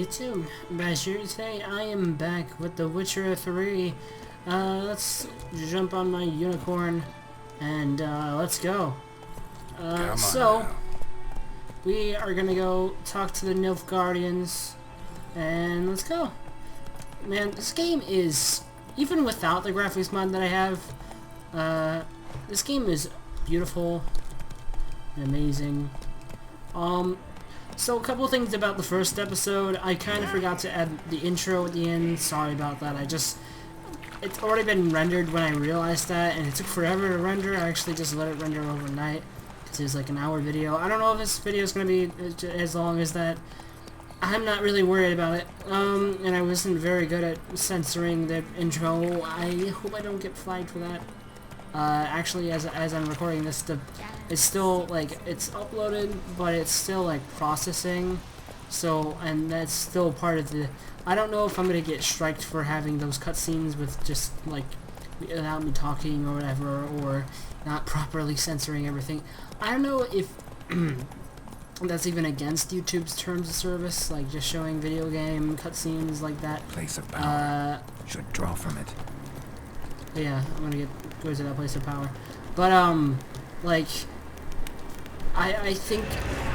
YouTube, Bashir. Today I am back with The Witcher 3. Let's jump on my unicorn and let's go. We are gonna go talk to the Nilfgaardians and let's go. Man, this game is, even without the graphics mod that I have, this game is beautiful and amazing. So a couple things about the first episode. I kind of forgot to add the intro at the end. Sorry about that. It's already been rendered when I realized that, and it took forever to render. I actually just let it render overnight because it was like an hour video. I don't know if this video is going to be as long as that. I'm not really worried about it. And I wasn't very good at censoring the intro. I hope I don't get flagged for that. Actually, as I'm recording this, it's still, like, it's uploaded, but it's still, like, processing, so, and that's still part of the, I don't know if I'm gonna get striked for having those cutscenes with just, like, without me talking or whatever, or not properly censoring everything. I don't know if that's even against YouTube's terms of service, like, just showing video game cutscenes like that. Place of power. Should draw from it. Yeah, I'm gonna go to that place of power. But, like, I think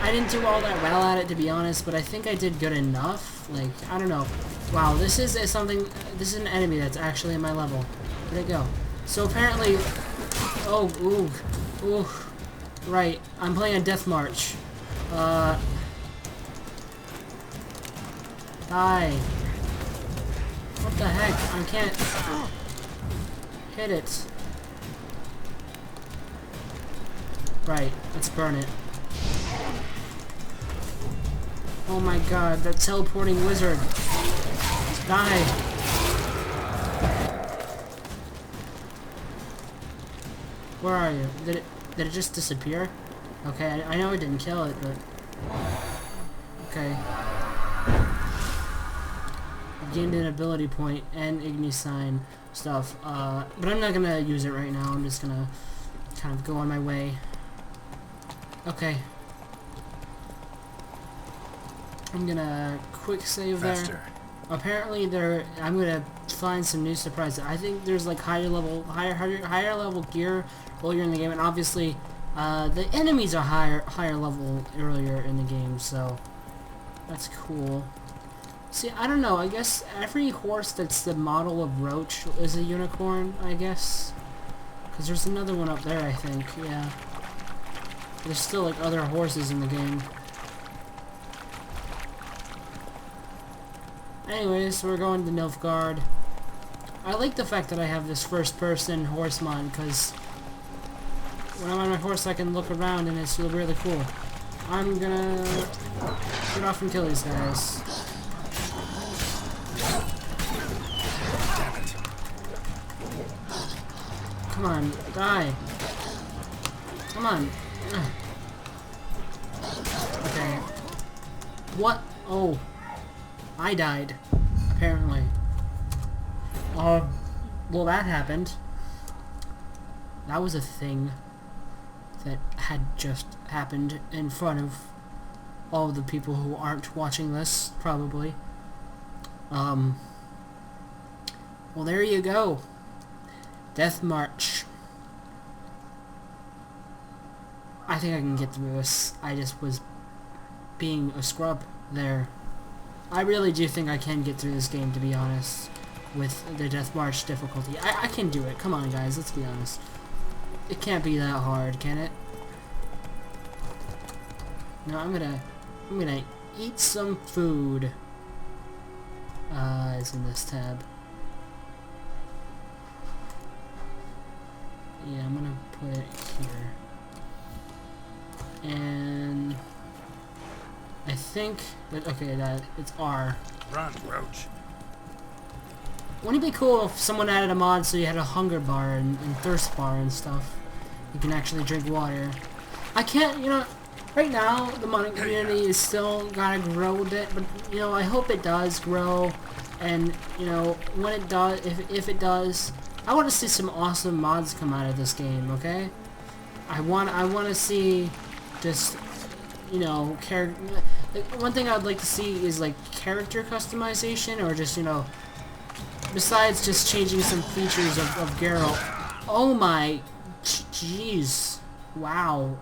I didn't do all that well at it, to be honest, but I think I did good enough. Like, I don't know. Wow, this is this is an enemy that's actually in my level. Where'd it go? So apparently, ooh, right, I'm playing a death march. Die. What the heck? I can't hit it. Right, let's burn it. Oh my god, that teleporting wizard. Die. Where are you? Did it just disappear? Okay, I know I didn't kill it, but okay. Gained an ability point and Igni sign stuff. But I'm not gonna use it right now. I'm just gonna kind of go on my way. Okay. I'm gonna quick save there. Apparently I'm gonna find some new surprises. I think there's like higher level gear earlier in the game, and obviously the enemies are higher level earlier in the game, so that's cool. See, I don't know, I guess every horse that's the model of Roach is a unicorn, I guess. Because there's another one up there, I think, yeah. There's still, like, other horses in the game. Anyways, we're going to Nilfgaard. I like the fact that I have this first-person horse mod, because when I'm on my horse I can look around and it's really cool. I'm gonna get off and kill these guys. Come on, die. Come on. Okay. What? Oh. I died. Apparently. Well, that happened. That was a thing that had just happened in front of all the people who aren't watching this, probably. Well, there you go. Death March. I think I can get through this. I just was being a scrub there. I really do think I can get through this game, to be honest, with the Death March difficulty. I can do it. Come on, guys. Let's be honest. It can't be that hard, can it? No, I'm gonna eat some food. It's in this tab. Yeah, I'm gonna put it here. And I think that, okay, that it's R. Run, Roach. Wouldn't it be cool if someone added a mod so you had a hunger bar and thirst bar and stuff? You can actually drink water. I can't, you know, right now the modding community is still gotta grow a bit, but, you know, I hope it does grow, and, you know, when it does, if it does, I want to see some awesome mods come out of this game, okay? I want to see just, you know, Like, one thing I'd like to see is like character customization, or just, you know, besides just changing some features of Geralt. Oh my, jeez, wow.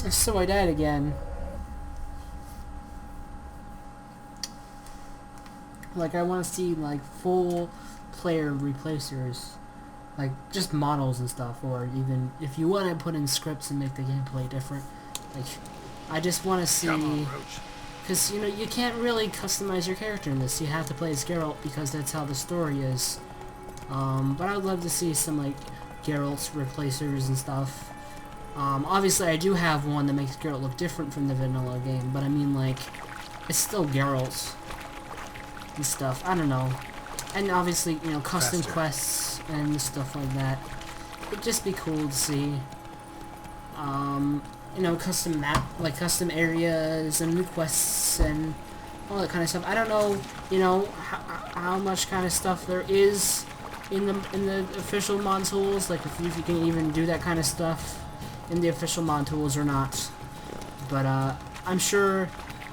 So I died again. Like, I want to see like full player replacers, like just models and stuff, or even if you want to put in scripts and make the gameplay different. Like, I just want to see, because you know you can't really customize your character in this. You have to play as Geralt because that's how the story is. But I'd love to see some like Geralt's replacers and stuff. Obviously, I do have one that makes Geralt look different from the vanilla game, but I mean, like, it's still Geralt and stuff. I don't know. And obviously, you know, custom quests and stuff like that. It'd just be cool to see. You know, custom map, like custom areas and new quests and all that kind of stuff. I don't know, you know, how much kind of stuff there is in the official mod tools, like if you can even do that kind of stuff in the official mod tools or not. But I'm sure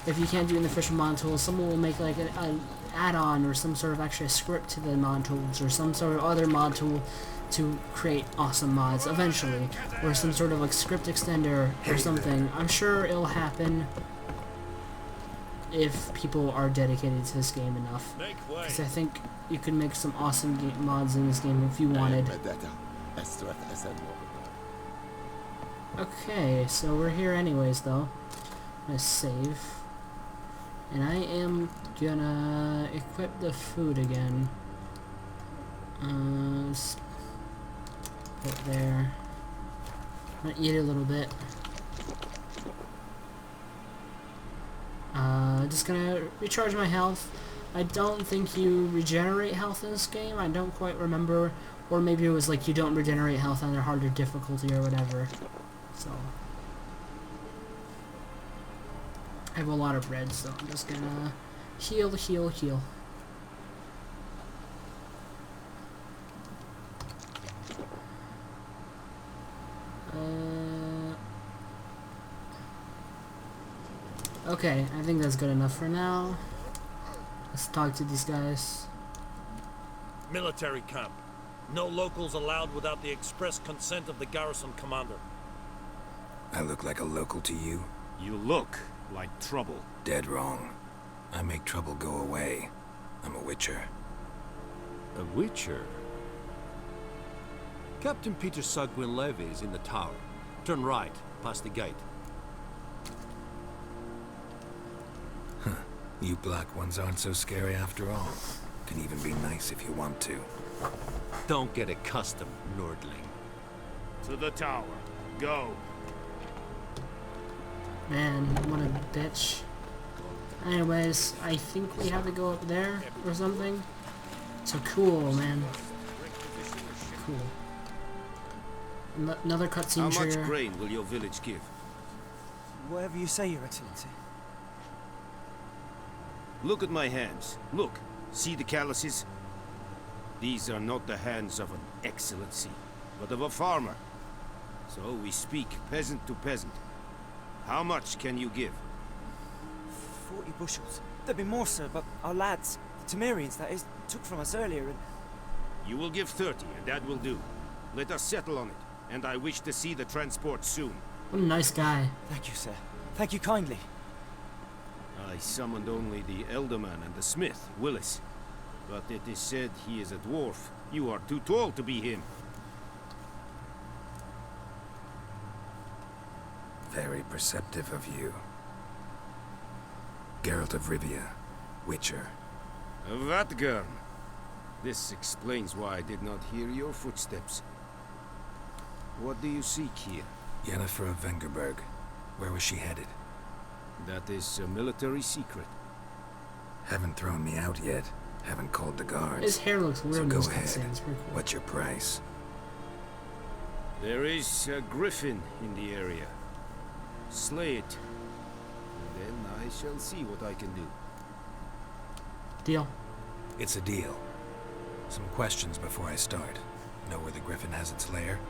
if you can't do it in the official mod tools, someone will make like an add-on or some sort of extra script to the mod tools, or some sort of other mod tool to create awesome mods eventually, or some sort of like script extender or something. I'm sure it'll happen if people are dedicated to this game enough, because I think you could make some awesome mods in this game if you wanted. Okay, so we're here anyways though. I'm gonna save. And I am gonna equip the food again. Put it there. I'm gonna eat a little bit. Just gonna recharge my health. I don't think you regenerate health in this game. I don't quite remember. Or maybe it was like you don't regenerate health on a harder difficulty or whatever. So I have a lot of bread, so I'm just gonna heal. Okay, I think that's good enough for now. Let's talk to these guys. Military camp. No locals allowed without the express consent of the garrison commander. I look like a local to you? You look like trouble. Dead wrong. I make trouble go away. I'm a witcher. A witcher? Captain Peter Sagwin Levy is in the tower. Turn right, past the gate. Huh. You black ones aren't so scary after all. Can even be nice if you want to. Don't get accustomed, Nordling. To the tower. Go. Man, what a bitch. Anyways, I think we have to go up there or something. So cool, man. Cool. Another cutscene How much trigger. grain will your village give? Whatever you say, Your Excellency. Look at my hands. Look. See the calluses? These are not the hands of an excellency, but of a farmer. So we speak peasant to peasant. How much can you give? 40 bushels. There'd be more, sir, but our lads, the Temerians, that is, took from us earlier and... You will give 30, and that will do. Let us settle on it, and I wish to see the transport soon. What a nice guy. Thank you, sir. Thank you kindly. I summoned only the Elderman and the smith, Willis. But it is said he is a dwarf. You are too tall to be him. Very perceptive of you. Geralt of Rivia, Witcher. Vatgern. This explains why I did not hear your footsteps. What do you seek here? Yennefer of Vengerberg. Where was she headed? That is a military secret. Haven't thrown me out yet. Haven't called the guards. His hair looks weird So in go this ahead. cutscene. It's pretty cool. What's your price? There is a griffin in the area. Slay it. And then I shall see what I can do. Deal. It's a deal. Some questions before I start. Know where the griffin has its lair?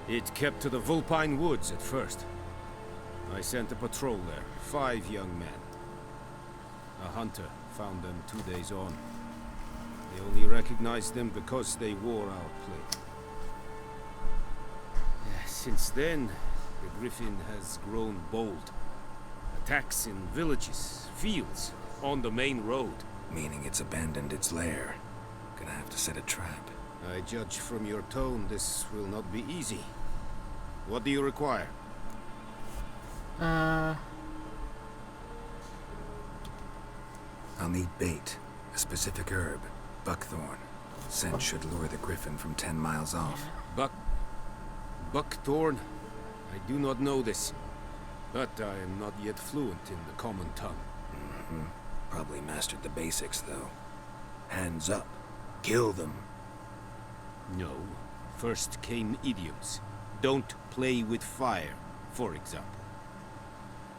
It kept to the Vulpine Woods at first. I sent a patrol there. 5 young men. A hunter found them 2 days on. They only recognized them because they wore our plate. Since then, the Griffin has grown bold. Attacks in villages, fields, on the main road. Meaning it's abandoned its lair. Gonna have to set a trap. I judge from your tone this will not be easy. What do you require? I'll need bait. A specific herb. Buckthorn. Scent should lure the Griffin from 10 miles off. Buckthorn? I do not know this. But I am not yet fluent in the common tongue. Probably mastered the basics, though. Hands up. Kill them. No. First came idioms. Don't play with fire, for example.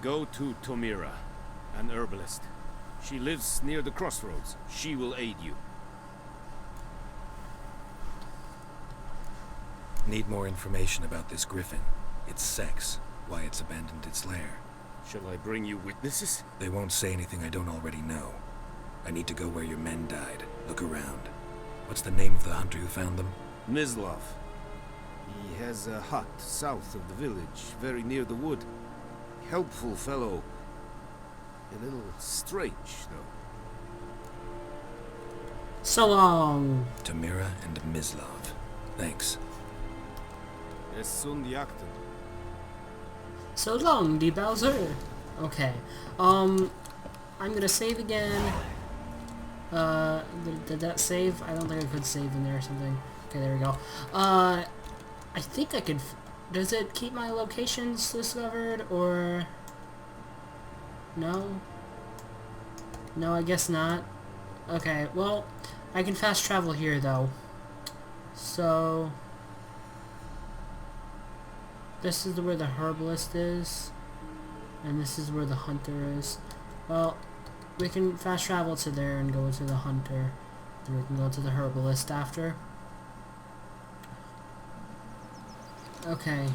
Go to Tomira, an herbalist. She lives near the crossroads. She will aid you. Need more information about this Griffin. Its sex. Why it's abandoned its lair. Shall I bring you witnesses? They won't say anything I don't already know. I need to go where your men died. Look around. What's the name of the hunter who found them? Mislav. He has a hut south of the village, very near the wood. Helpful fellow. A little strange, though. So long. Tomira and Mislav. Thanks. Es sunt jakten. So long, die Bowser. Okay. I'm gonna save again. Did that save? I don't think I could save in there or something. Okay, there we go. I think I could... Does it keep my locations discovered, or... No? No, I guess not. Okay, well, I can fast travel here, though. So... This is where the herbalist is. And this is where the hunter is. Well, we can fast travel to there and go to the hunter. Then we can go to the herbalist after. Okay.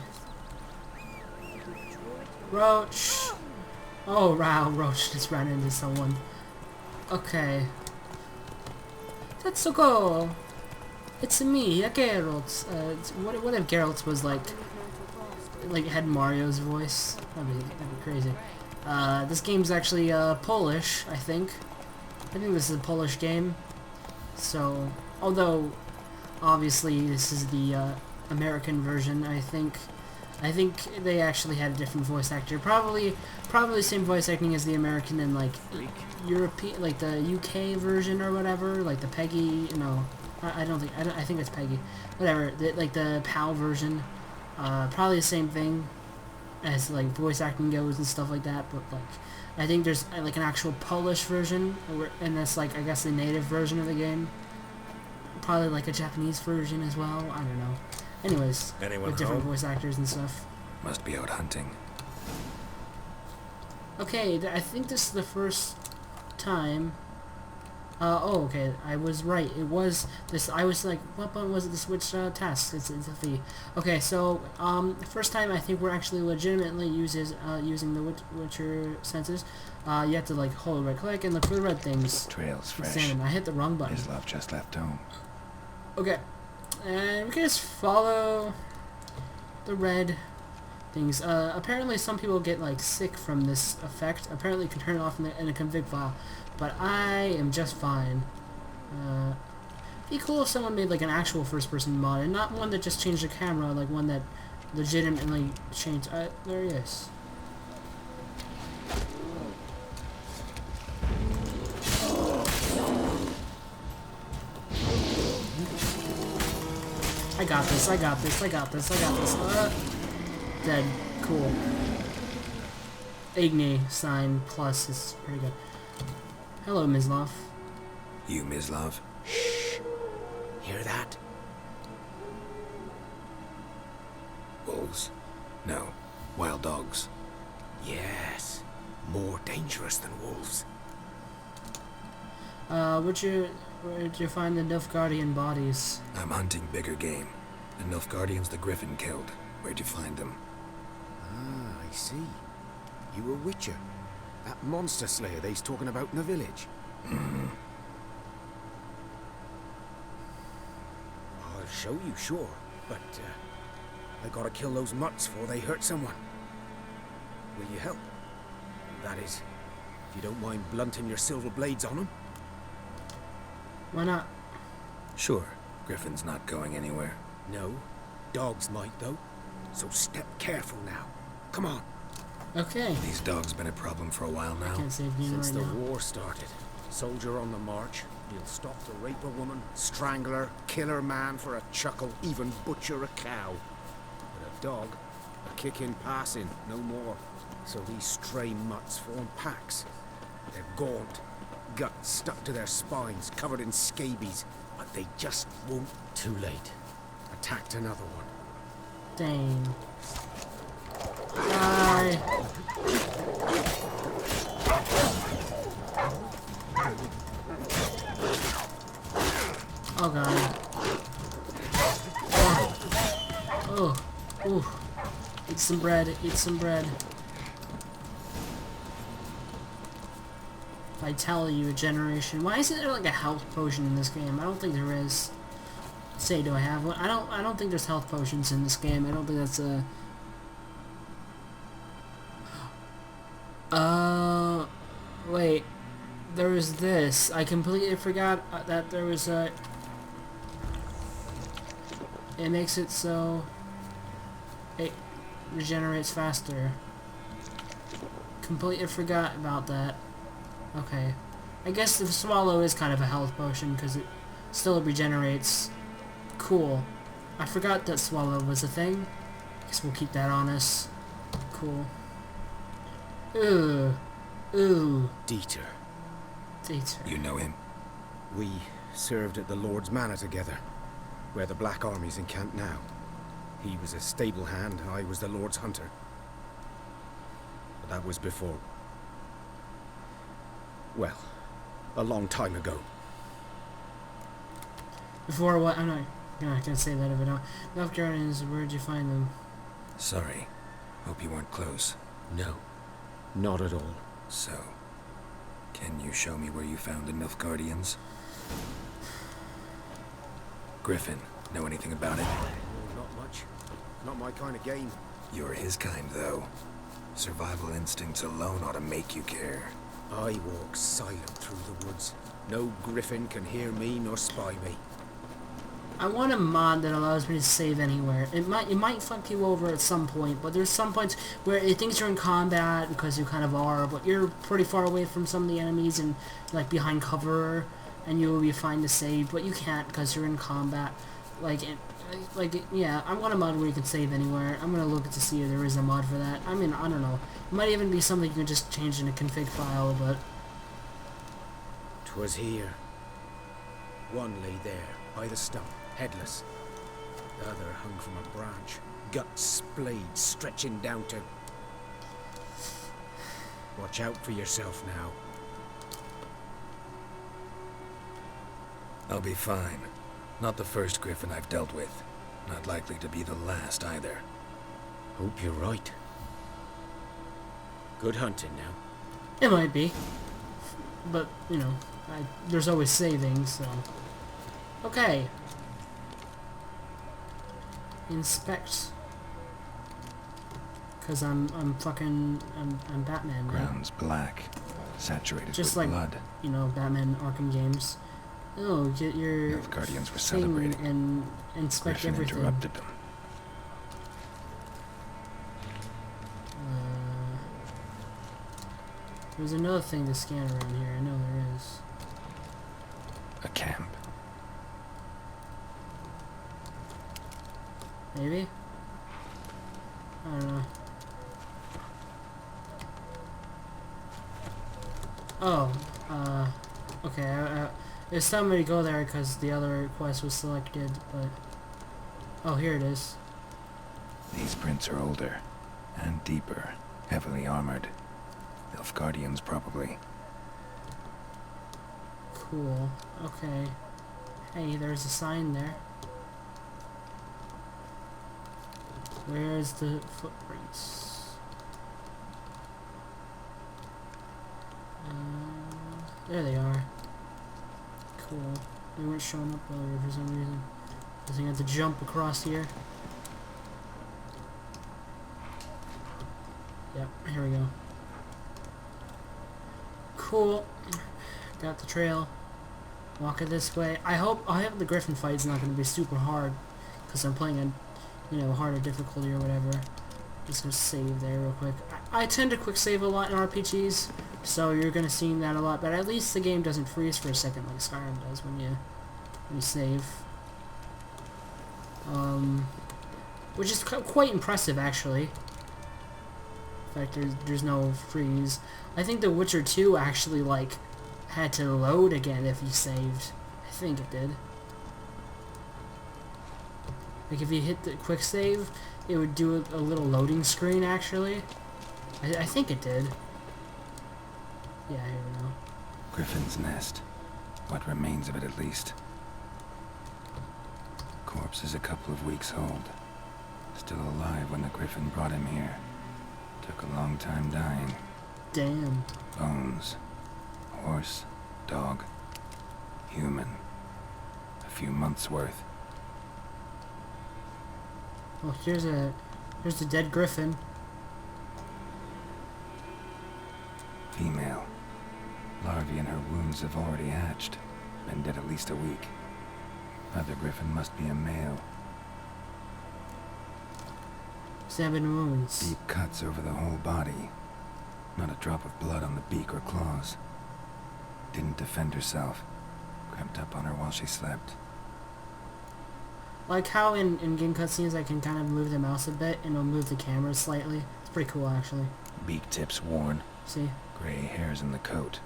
Roach! Oh, wow, Roach just ran into someone. Okay. Tetsuko! It's me, Geralt. What if Geralt was like had Mario's voice? That'd be crazy. This game's actually Polish, I think. I think this is a Polish game. So, although obviously this is the American version, I think they actually had a different voice actor. Probably same voice acting as the American and like European, like the UK version or whatever, like the Peggy. No, I think it's Peggy. Whatever, like the PAL version. Probably the same thing as like voice acting goes and stuff like that, but like I think there's like an actual Polish version, and that's like I guess the native version of the game. Probably like a Japanese version as well. I don't know. Anyways, Anyone with different home? voice actors and stuff. Must be out hunting. Okay, I think this is the first time. Oh, okay, I was right. It was this. I was like, what button was it to switch tasks? It's a fee. Okay, so first time I think we're actually legitimately using the Witcher senses. You have to like hold right click and look for the red things. Trail's fresh. Examine. I hit the wrong button. Mislav just left home. Okay, and we can just follow the red things. Apparently some people get like sick from this effect. Apparently you can turn it off in a config file, but I am just fine. Be cool if someone made like an actual first-person mod, and not one that just changed the camera, like one that legitimately changed. There he is. I got this, I got this, I got this, I got this. Dead. Cool. Igni sign plus is pretty good. Hello, Mislav. You, Mislav? Hear that? Wolves? No. Wild dogs. Yes. More dangerous than wolves. Where'd you find the Nilfgaardian bodies? I'm hunting bigger game. The Nilfgaardians the Griffin killed. Where'd you find them? Ah, I see. You a witcher? That monster slayer they's talking about in the village? I'll show you, sure. But, I gotta kill those mutts before they hurt someone. Will you help? That is, if you don't mind blunting your silver blades on them. Why not? Sure, Griffin's not going anywhere. No, dogs might though. So step careful now. Come on. Okay. These dogs been a problem for a while now. Can't save me Since right the now. war started, soldier on the march, he'll stop to rape a woman, strangle her, kill her man for a chuckle, even butcher a cow. But a dog, a kick in passing, no more. So these stray mutts form packs. They're gaunt, guts stuck to their spines, covered in scabies, but they just won't. Too late. Attacked another one. Dang. Die. Oh god. Oh. Ooh. Eat some bread. Eat some bread. Vitality regeneration. Why isn't there like a health potion in this game? I don't think there is. Say, do I have one? I don't think there's health potions in this game. I don't think that's a. Wait. There was this. I completely forgot that there was a. It makes it so it regenerates faster. Completely forgot about that. Okay. I guess the swallow is kind of a health potion because it still regenerates. Cool. I forgot that swallow was a thing. Guess we'll keep that on us. Cool. Ooh. Ooh. Dieter. Dieter. You know him? We served at the Lord's Manor together, where the Black Army's encamped now. He was a stable hand, I was the Lord's hunter. But that was before... well, a long time ago. Before what? I'm not gonna say that if I don't. Nilfgaardians, where'd you find them? Sorry. Hope you weren't close. No, not at all. So, can you show me where you found the Nilfgaardians? Griffin, know anything about it? Not much. Not my kind of game. You're his kind, though. Survival instincts alone ought to make you care. I walk silent through the woods. No griffin can hear me nor spy me. I want a mod that allows me to save anywhere. It might fuck you over at some point, but there's some points where it thinks you're in combat because you kind of are, but you're pretty far away from some of the enemies and like behind cover, and you will be fine to save, but you can't because you're in combat. Yeah, I want a mod where you can save anywhere. I'm gonna look to see if there is a mod for that. I mean, I don't know. It might even be something you can just change in a config file, but 'Twas here. One lay there, by the stump, headless. The other hung from a branch, guts splayed, stretching down to... Watch out for yourself now. I'll be fine. Not the first griffin I've dealt with. Not likely to be the last either. Hope you're right. Good hunting now. it might be. But, you know, there's always savings, so... Okay. Inspect. Because I'm Batman, right? Ground's black, saturated Just with like, blood. you know, Batman Arkham games. Oh, get your Nilfgaardians were thing celebrating. and inspect Griffin everything. interrupted them. There's another thing to scan around here. I know there is. A camp. Maybe? I don't know. Oh, okay. It's telling me to go there because the other quest was selected, but... Oh, here it is. These prints are older and deeper, heavily armored. Nilfgaardians, probably. Cool. Okay. Hey, there's a sign there. Where's the footprints? There they are. Cool. They weren't showing up earlier for some reason. I think I have to jump across here. Yep, here we go. Cool. Got the trail. Walk it this way. I hope the Griffin fight is not going to be super hard, because I'm playing a, harder difficulty or whatever. Just gonna save there real quick. I tend to quick save a lot in RPGs, so you're gonna see that a lot. But at least the game doesn't freeze for a second like Skyrim does when you save. Which is quite impressive, actually. In fact, there's no freeze. I think The Witcher 2 actually had to load again if you saved. I think it did. Like if you hit the quick save, it would do a little loading screen actually. I think it did. Yeah, here we go. Griffin's nest. What remains of it at least. Corpse is a couple of weeks old. Still alive when the Griffin brought him here. Took a long time dying. Damn. Bones. Horse. Dog. Human. A few months worth. Well, here's the dead Griffin. Female. Larvae in her wounds have already hatched. Been dead at least a week. Other Griffin must be a male. Stabbing wounds. Deep cuts over the whole body. Not a drop of blood on the beak or claws. Didn't defend herself. Crept up on her while she slept. Like how in game cutscenes I can kind of move the mouse a bit and it'll move the camera slightly. It's pretty cool actually. Beak tips worn. See? Gray hairs in the coat.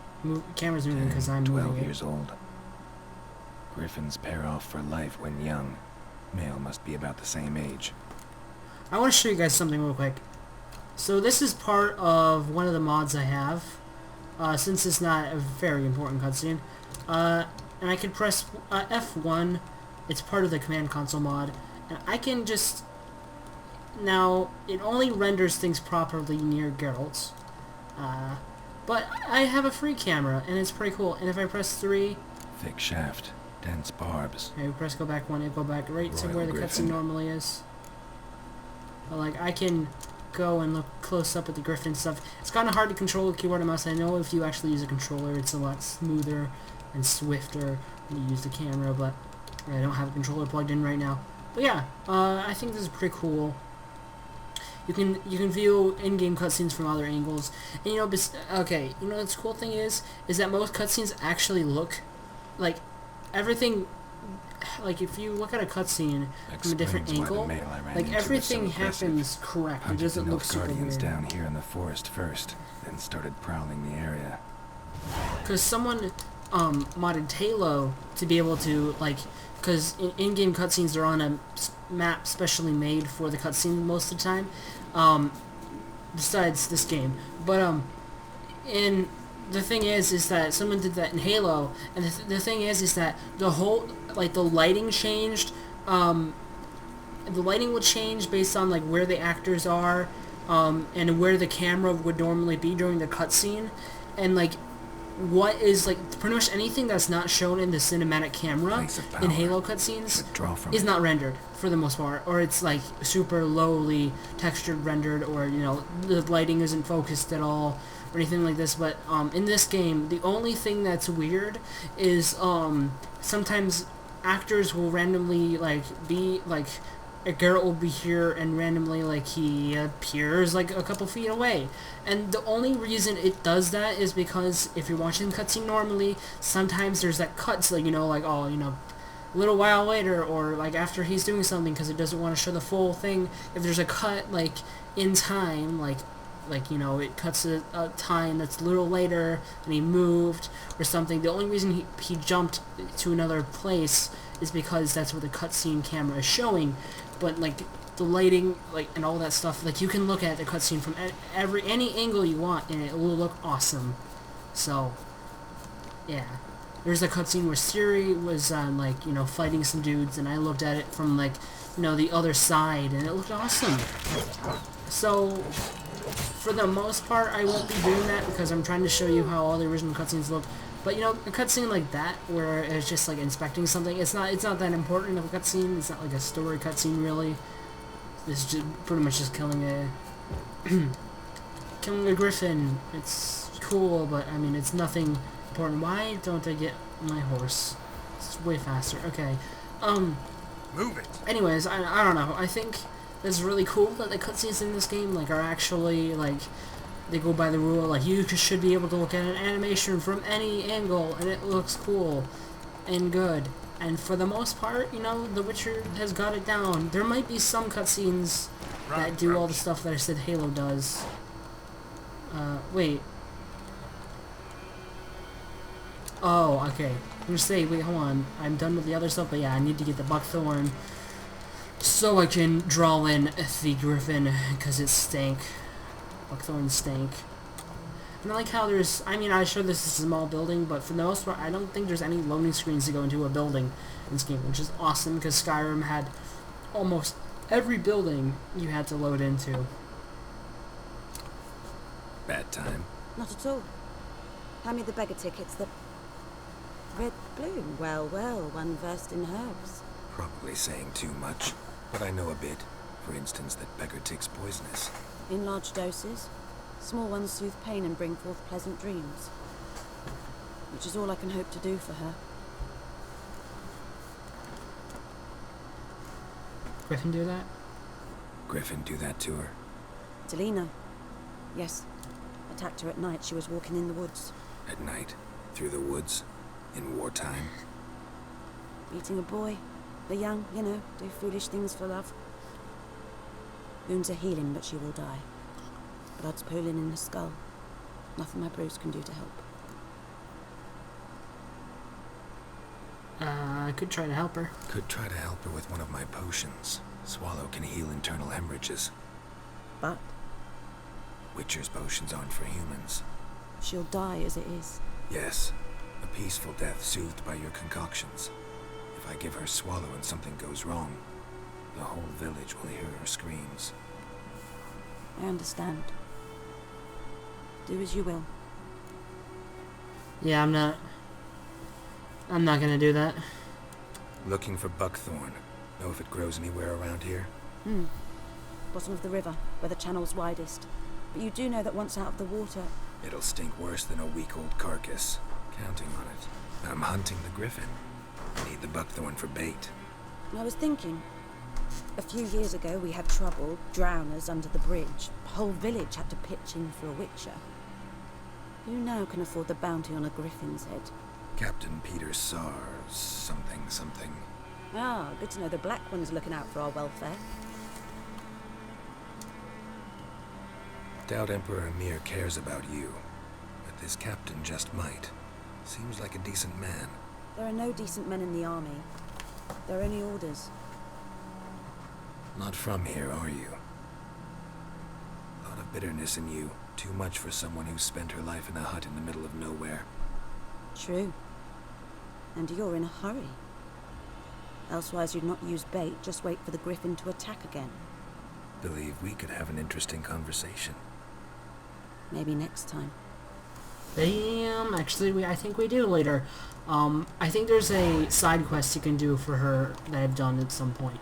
Camera's moving because 10, I'm 12 moving years old. Griffins pair off for life when young. Male must be about the same age. I want to show you guys something real quick. So this is part of one of the mods I have. Since it's not a very important cutscene. And I can press F1. It's part of the command console mod. And I can just... Now, it only renders things properly near Geralt. But I have a free camera, and it's pretty cool. And if I press 3... Thick shaft. Dense barbs. Okay, press go back 1, it go back right to Royal where the Griffin. cutscene normally is. But, like, I can go and look close up at the Griffin stuff. It's kind of hard to control with keyboard and mouse. I know if you actually use a controller, it's a lot smoother and swifter when you use the camera, but I don't have a controller plugged in right now. But yeah, I think this is pretty cool. You can view in-game cutscenes from other angles, and okay, the cool thing is that most cutscenes actually look like everything. Like if you look at a cutscene from a different Explains why the angle, male I ran like into was everything so aggressive. happens correct. It Hunted doesn't the look Nilf super Guardians weird. down here in the forest first, then started prowling the area. Because someone modded Halo to be able to, because in-game cutscenes are on a map specially made for the cutscene most of the time, besides this game. But, the thing is that someone did that in Halo, and the thing is that the whole, the lighting changed, the lighting will change based on, where the actors are, and where the camera would normally be during the cutscene, and, what is pretty much anything that's not shown in the cinematic camera Place of in power. Halo cutscenes Should draw from is it. not rendered for the most part, or it's super lowly textured rendered, or the lighting isn't focused at all or anything like this. But in this game, the only thing that's weird is sometimes actors will randomly be Geralt will be here and randomly he appears a couple feet away, and the only reason it does that is because if you're watching the cutscene normally, sometimes there's that cuts a little while later, or after he's doing something, because it doesn't want to show the full thing. If there's a cut in time, it cuts a time that's a little later and he moved or something, the only reason he jumped to another place is because that's what the cutscene camera is showing. But the lighting and all that stuff, you can look at the cutscene from any angle you want and it will look awesome. So yeah, there's a cutscene where Ciri was fighting some dudes, and I looked at it from the other side, and it looked awesome. So for the most part, I won't be doing that because I'm trying to show you how all the original cutscenes look. But you know, a cutscene like that, where it's just like inspecting something, it's not that important of a cutscene. It's not like a story cutscene really. It's just pretty much just killing a killing a griffin. It's cool, but I mean, it's nothing important. Why don't I get my horse? It's way faster. Okay. Move it. Anyways, I don't know. I think it's really cool that the cutscenes in this game like are actually like they go by the rule. Like you should be able to look at an animation from any angle and it looks cool and good. And for the most part, you know, The Witcher has got it down. There might be some cutscenes that do all the stuff that I said Halo does. Wait. Oh, okay. I'm gonna say, wait, hold on. I'm done with the other stuff, but yeah, I need to get the buckthorn so I can draw in the griffin, because it stank. Buckthorn stank. And I like how there's, I mean, I'm sure this is a small building, but for the most part, I don't think there's any loading screens to go into a building in this game, which is awesome, because Skyrim had almost every building you had to load into. Bad time. Not at all. Hand me the beggar tickets, the red bloom. Well, well, one versed in herbs. Probably saying too much, but I know a bit. For instance, that beggar tick's poisonous. In large doses. Small ones soothe pain and bring forth pleasant dreams. Which is all I can hope to do for her. Griffin do that? Griffin do that to her? Delina. Yes. Attacked her at night. She was walking in the woods. At night? Through the woods? In wartime? Beating a boy. The young, you know, do foolish things for love. Wounds are healing, but she will die. Blood's pooling in the skull. Nothing my bruise can do to help. I could try to help her. Could try to help her with one of my potions. Swallow can heal internal hemorrhages. But Witcher's potions aren't for humans. she'll die as it is. Yes, a peaceful death soothed by your concoctions. If I give her Swallow and something goes wrong, the whole village will hear her screams. I understand. Do as you will. Yeah, I'm not gonna do that. Looking for buckthorn. Know if it grows anywhere around here? Bottom of the river, where the channel's widest. But you do know that once out of the water... It'll stink worse than a week-old carcass. Counting on it. I'm hunting the griffin. Need the buckthorn for bait. I was thinking... A few years ago we had trouble, drowners under the bridge. The whole village had to pitch in for a witcher. Who now can afford the bounty on a griffin's head? Captain Peter Sars, something. Ah, good to know the Black One's looking out for our welfare. Doubt Emperor Emir cares about you, but this captain just might. Seems like a decent man. There are no decent men in the army. There are only orders. Not from here, are you? A lot of bitterness in you. Too much for someone who spent her life in a hut in the middle of nowhere. True. And you're in a hurry. Elsewise you'd not use bait, just wait for the griffin to attack again. Believe we could have an interesting conversation. Maybe next time. Damn, actually, I think we do later. I think there's a side quest you can do for her that I've done at some point.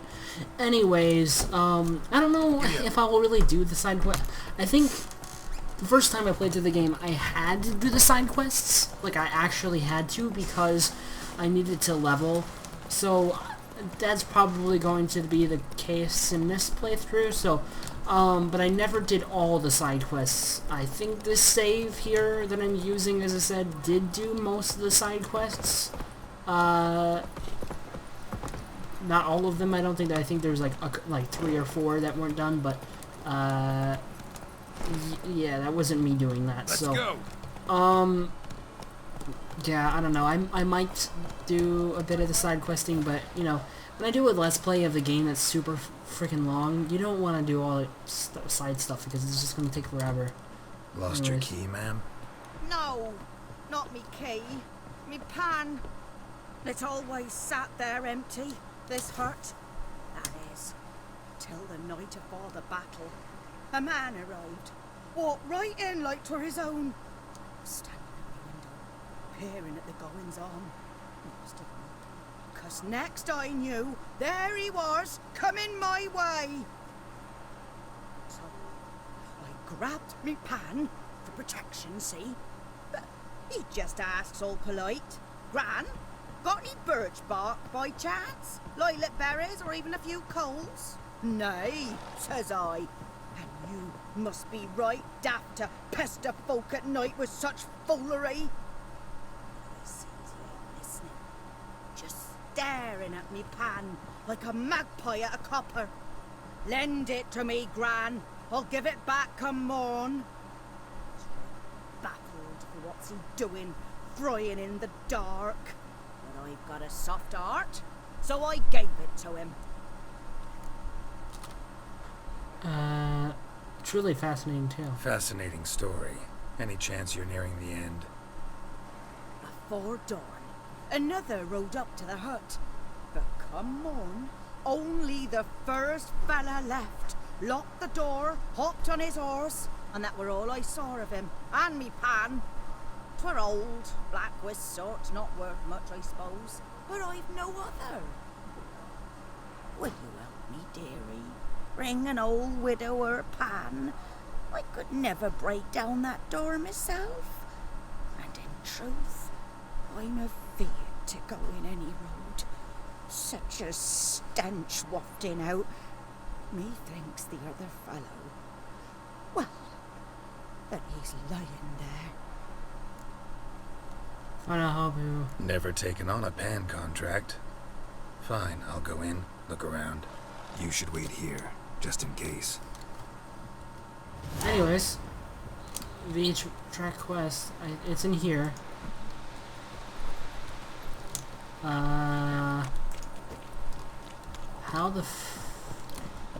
Anyways, I don't know if I will really do the side quest. I think the first time I played through the game, I had to do the side quests. Like, I actually had to because I needed to level. So, that's probably going to be the case in this playthrough. So, but I never did all the side quests. I think this save here that I'm using, as I said, did do most of the side quests. Not all of them, I don't think. I think there's like 3 or 4 that weren't done, but yeah, that wasn't me doing that. Let's so go. yeah, I don't know. I might do a bit of the side questing, but you know, when I do a let's play of the game that's super freaking long, you don't want to do all the side stuff because it's just going to take forever. Lost your key, ma'am? No, not me key. Me pan. It always sat there empty, this hut. That is, till the night afore the battle. A man arrived, walked right in like 'twere his own. Standing at the window, peering at the goings on. Must have known. 'Cause next I knew, there he was, coming my way. So I grabbed me pan for protection, see? But he just asks all polite, Gran, got any birch bark by chance? Lilac berries or even a few coals? Nay, says I. And you must be right daft to pester folk at night with such foolery. I sees he ain't listening, just staring at me pan like a magpie at a copper. Lend it to me, Gran. I'll give it back come morn. He's right baffled for what's he doing, frying in the dark. But I've got a soft heart, so I gave it to him. Truly fascinating tale. Fascinating story. Any chance you're nearing the end? Before dawn, another rode up to the hut. But come on, only the first fella left. Locked the door, hopped on his horse, and that were all I saw of him, and me pan. 'Twere old, black with sort, not worth much, I suppose, but I've no other. Will you help me, dearie? Bring an old widower pan. I could never break down that door myself. And in truth, I'm afeard to go in any road. Such a stench wafting out. Methinks the other fellow, well, that he's lying there. Fine, I'll help you. Never taken on a pan contract. Fine, I'll go in, look around. You should wait here, just in case. Anyways, V-Track Quest, it's in here. How the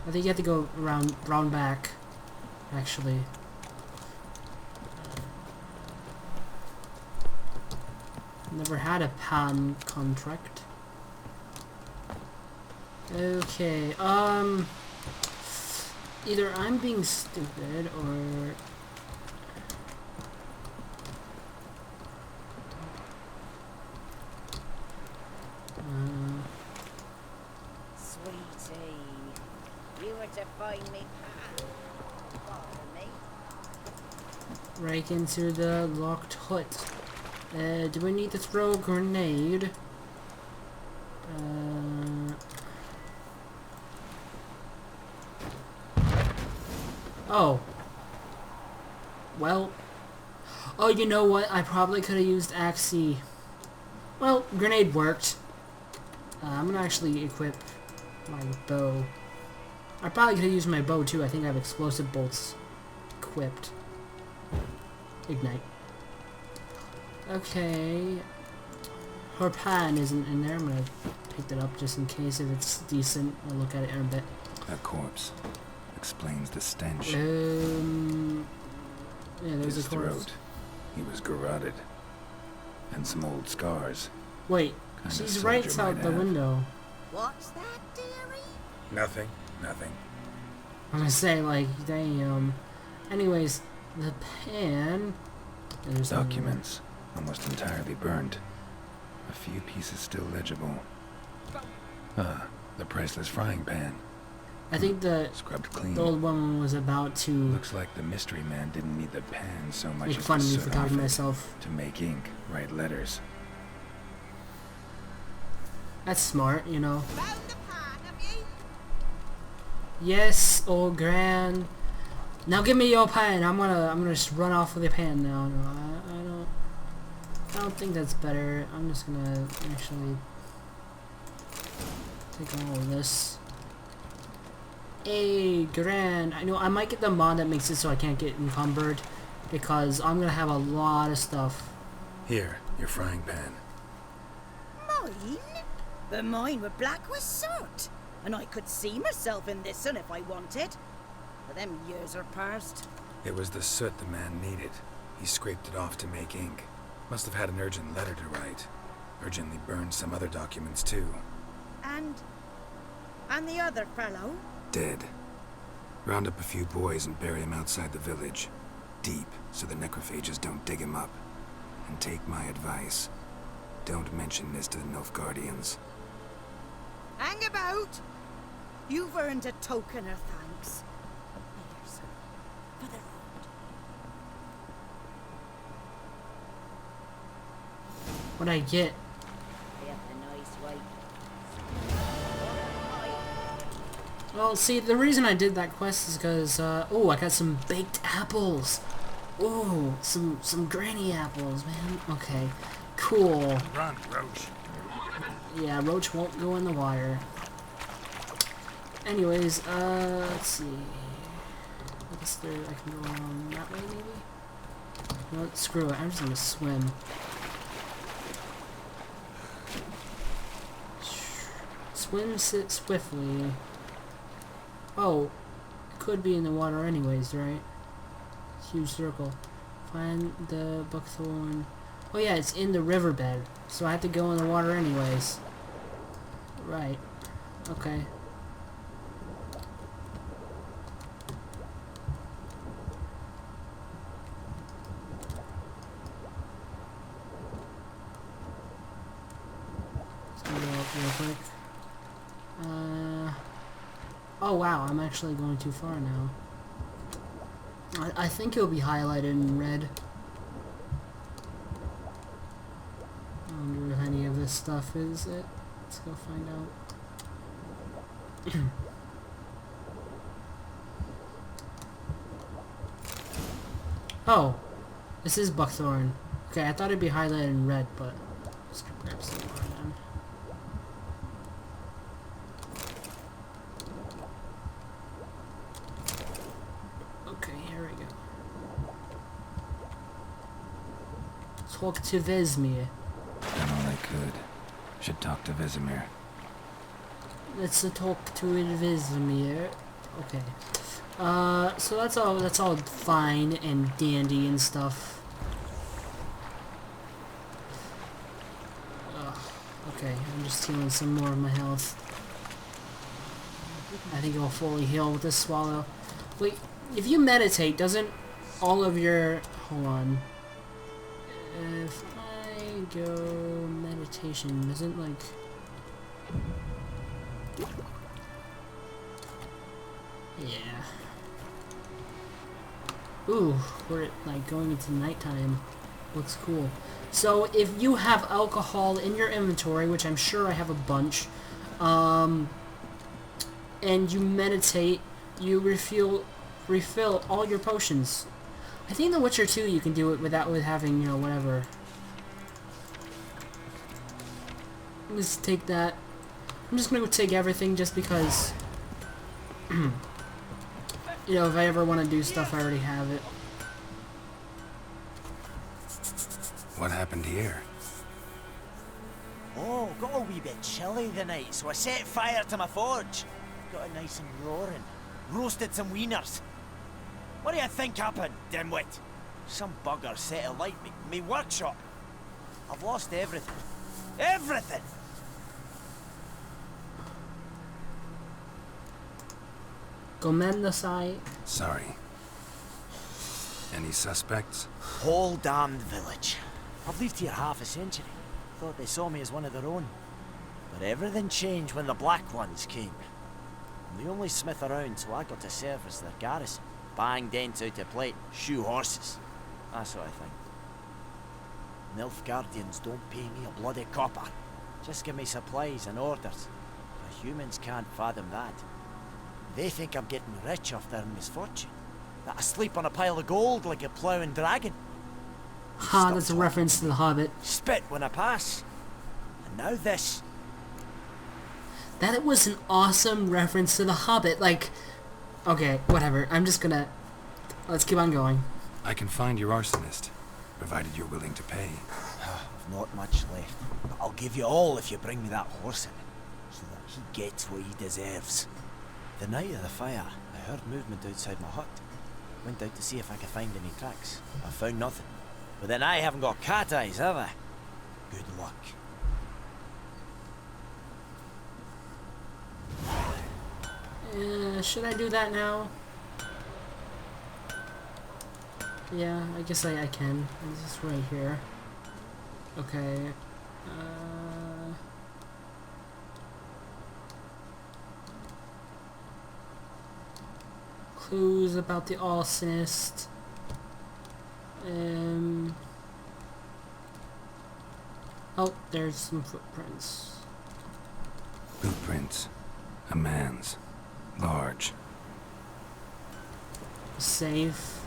I think you have to go round back, actually. Never had a pan contract. Okay, either I'm being stupid or... Sweetie, you were to find me pan. Bother me. Right into the locked hut. Do we need to throw a grenade? Oh. Well. Oh, you know what? I probably could have used Axie. Well, grenade worked. I'm gonna actually equip my bow. I probably could have used my bow too. I think I have explosive bolts equipped. Ignite. Okay. Her pan isn't in there. I'm gonna pick that up just in case if it's decent. I'll look at it in a bit. That corpse explains the stench. Yeah, there's His a corpse. throat. He was garroted. And some old scars. Wait, Kinda she's soldier right might out the have. window. What's that, dearie? Nothing. Nothing. I'm gonna say, like, damn. Anyways, the pan. There's Documents. Almost entirely burned. A few pieces still legible. Ah, the priceless frying pan. I think Scrubbed clean. the old woman was about to Looks like the mystery man didn't need the pan so much make as fun the of me soot for off talking to it myself. to make ink, write letters. That's smart, you know. Found the pan, have you? Yes, old Gran. Now give me your pan. I'm gonna just run off with the pan now. No, I don't think that's better. I'm just gonna actually take all of this. Hey, Gran. I know I might get the mod that makes it so I can't get encumbered because I'm gonna have a lot of stuff. Here, your frying pan. Mine? But mine were black with soot, and I could see myself in this one if I wanted. But them years are past. It was the soot the man needed. He scraped it off to make ink. Must have had an urgent letter to write. Urgently burned some other documents too. And the other fellow? Dead. Round up a few boys and bury him outside the village. Deep, so the necrophages don't dig him up. And take my advice. Don't mention this to the Nilfgaardians. Hang about! You've earned a token of thanks. Here, sir, for the road. What'd I get? They have a nice wife. Well, see, the reason I did that quest is because, oh, I got some baked apples. Ooh, some granny apples, man. Okay, cool. Run, Roach. Yeah, Roach won't go in the water. Anyways, let's see. I guess there, I can go around that way, maybe? No, screw it, I'm just gonna swim. Swim swiftly. Oh, it could be in the water anyways, right? Huge circle. Find the buckthorn. Oh yeah, it's in the riverbed, so I have to go in the water anyways. Right. Okay. Let's go up real quick. Oh wow, I'm actually going too far now. I think it'll be highlighted in red. I wonder if any of this stuff is it. Let's go find out. Oh, this is buckthorn. Okay, I thought it'd be highlighted in red, but let's grab some more then. Okay, here we go. Talk to Vesemir. Done all I could. Should talk to Vesemir. Let's talk to Vesemir. Okay. So that's all fine and dandy and stuff. Okay, I'm just healing some more of my health. I think I'll fully heal with this swallow. Wait, if you meditate, doesn't all of your... Hold on. If I go meditation, doesn't like... Yeah. Ooh, we're like going into nighttime. Looks cool. So if you have alcohol in your inventory, which I'm sure I have a bunch, and you meditate, you refill all your potions. I think in The Witcher 2 you can do it with having, you know, whatever. Let's take that. I'm just gonna go take everything just because, you know, if I ever want to do stuff, I already have it. What happened here? Oh, got a wee bit chilly the night, so I set fire to my forge. Got it nice and roaring. Roasted some wieners. What do you think happened, dimwit? Some bugger set alight me workshop. I've lost everything. Everything! Gomendasai. Sorry. Any suspects? Whole damned village. I've lived here half a century. Thought they saw me as one of their own. But everything changed when the Black Ones came. I'm the only smith around, so I got to serve as their garrison. Bang dents out of plate, shoe horses. That sort of thing. Nilfgaardians don't pay me a bloody copper. Just give me supplies and orders. The humans can't fathom that. They think I'm getting rich off their misfortune. That I sleep on a pile of gold like a ploughing dragon. Ha, that's a reference to The Hobbit. Spit when I pass. And now this. That was an awesome reference to The Hobbit. Like, okay, whatever. I'm just gonna... Let's keep on going. I can find your arsonist, provided you're willing to pay. I've not much left, but I'll give you all if you bring me that horse in, so that he gets what he deserves. The night of the fire, I heard movement outside my hut. Went out to see if I could find any tracks. I found nothing. But then I haven't got cat eyes, have I? Good luck. Should I do that now? Yeah, I guess I can. It's just right here. Okay. Clues about the arsonist. Oh, there's some footprints. Footprints. A man's. Large. Save.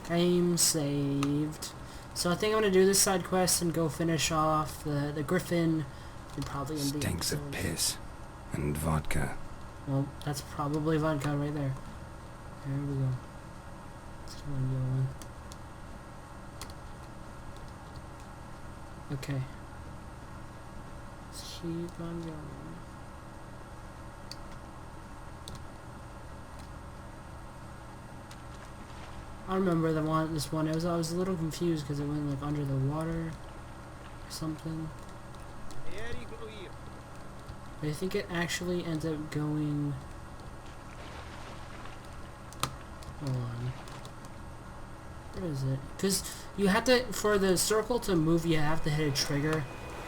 Game saved. So I think I'm gonna do this side quest and go finish off the Griffin. And probably end the Stinks of episode. piss. And vodka. Well, that's probably vodka right there. There we go. Still going. Okay. Let's keep on going. I remember this one. I was a little confused because it went like under the water or something. But I think it actually ended up going. Hold on. Where is it? Because you have to, for the circle to move, you have to hit a trigger.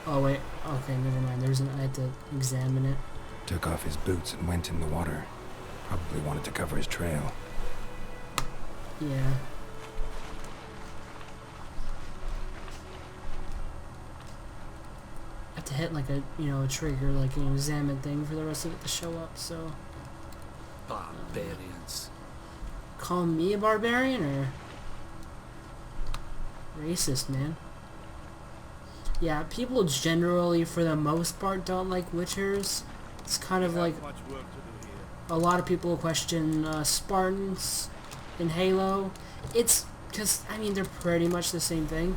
Oh wait. Okay, never mind. I had to examine it. Took off his boots and went in the water. Probably wanted to cover his trail. Yeah. I have to hit like a, a trigger, like an examine thing for the rest of it to show up, so. Barbarians. Call me a barbarian or? Racist, man. Yeah, people generally, for the most part, don't like Witchers. It's kind of like a lot of people question Spartans in Halo. It's because, I mean, they're pretty much the same thing.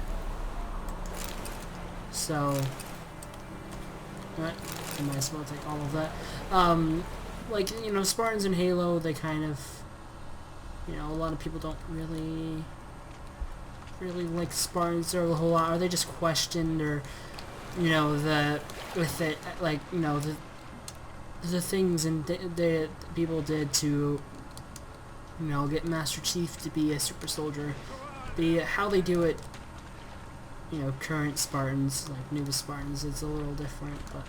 So, I might as well take all of that. Like, Spartans in Halo, they kind of, a lot of people don't really like Spartans or a whole lot, or they just questioned, or, the things and that people did to, get Master Chief to be a super soldier. How they do it, current Spartans, like newest Spartans, it's a little different, but,